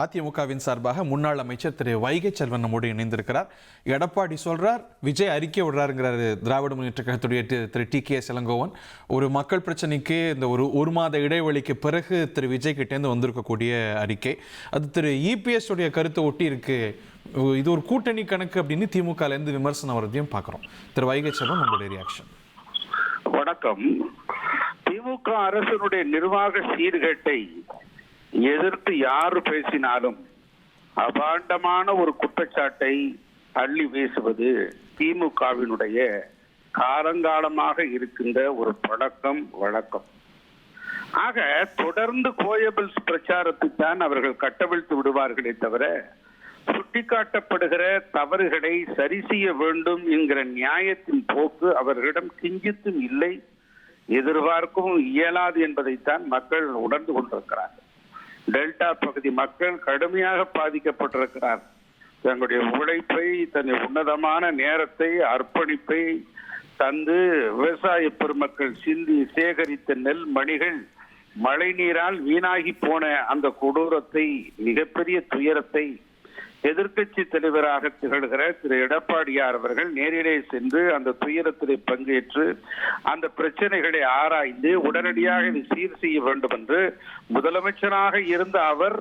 அதிமுகவின் சார்பாக முன்னாள் அமைச்சர் திரு வைகை செல்வன் நம்மோடு இணைந்திருக்கிறார். எடப்பாடி சொல்றார், விஜய் அறிக்கை விடுறாருங்கிறாரு திராவிட முன்னேற்ற கழகத்துடைய திரு TKS இளங்கோவன். ஒரு மக்கள் பிரச்சனைக்கு இந்த ஒரு மாத இடைவெளிக்கு பிறகு திரு விஜய் கிட்டேருந்து வந்திருக்கக்கூடிய அறிக்கை, அது திரு EPS உடைய கருத்தை ஒட்டி இருக்கு. இது ஒரு கூட்டணி கணக்கு அப்படின்னு திமுகல இருந்து விமர்சனம் வரதையும் பார்க்கிறோம். திரு வைகை செல்வன், உங்களுடைய ரியாக்ஷன். வணக்கம். திமுக அரசினுடைய நிர்வாக சீர்கேட்டை எதிர்த்து யாரு பேசினாலும் அபாண்டமான ஒரு குற்றச்சாட்டை அள்ளி வீசுவது திமுகவினுடைய காலங்காலமாக இருக்கின்ற ஒரு பழக்கம் வழக்கம். ஆக தொடர்ந்து கோயபிள்ஸ் பிரச்சாரத்தை தான் அவர்கள் கட்டவிழ்த்து விடுவார்களே தவிர சுட்டிக்காட்டப்படுகிற தவறுகளை சரி செய்ய வேண்டும் என்கிற நியாயத்தின் போக்கு அவர்களிடம் கிஞ்சித்தும் இல்லை, எதிர்பார்க்கவும் இயலாது என்பதைத்தான் மக்கள் உணர்ந்து கொண்டிருக்கிறார்கள். டெல்டா பகுதி மக்கள் கடுமையாக பாதிக்கப்பட்டிருக்கிறார். தங்களுடைய உழைப்பை, தன்னுடைய உன்னதமான நேரத்தை, அர்ப்பணிப்பை தந்து விவசாய பெருமக்கள் சிந்தி சேகரித்த நெல் மணிகள் மழை நீரால் வீணாகி போன அந்த கொடூரத்தை, மிகப்பெரிய துயரத்தை எதிர்கட்சி தலைவராக திகழ்கிற திரு எடப்பாடியார் அவர்கள் நேரிலே சென்று அந்த துயரத்திலே பங்கேற்று அந்த பிரச்சனைகளை ஆராய்ந்து உடனடியாக இதை சீர் செய்ய வேண்டும் என்று முதலமைச்சராக இருந்த அவர்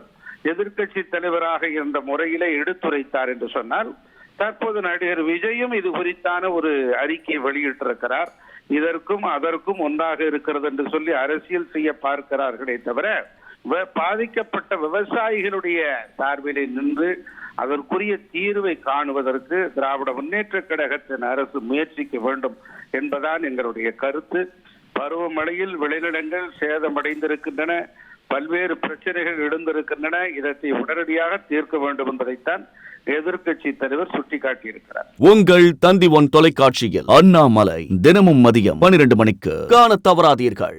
எதிர்கட்சி தலைவராக இருந்த முறையிலே எடுத்துரைத்தார் என்று சொன்னால், தற்போது நடிகர் விஜயும் இது குறித்தான ஒரு அறிக்கையை வெளியிட்டிருக்கிறார். இதற்கும் அதற்கும் ஒன்றாக இருக்கிறது என்று சொல்லி அரசியல் செய்ய பார்க்கிறார்களே தவிர பாதிக்கப்பட்ட விவசாயிகளுடைய சார்பிலே நின்று அதற்குரிய தீர்வை காணுவதற்கு திராவிட முன்னேற்ற கழகத்தின் அரசு முயற்சிக்க வேண்டும் என்பதான் எங்களுடைய கருத்து. பருவமழையில் விளைநிலங்கள் சேதமடைந்திருக்கின்றன, பல்வேறு பிரச்சனைகள் எழுந்திருக்கின்றன. இதனை உடனடியாக தீர்க்க வேண்டும் என்பதைத்தான் எதிர்கட்சி தலைவர் சுட்டிக்காட்டியிருக்கிறார். உங்கள் தந்தி ஒன் தொலைக்காட்சியில் அண்ணாமலை தினமும் மதியம் 12 மணிக்கு காண தவறாதீர்கள்.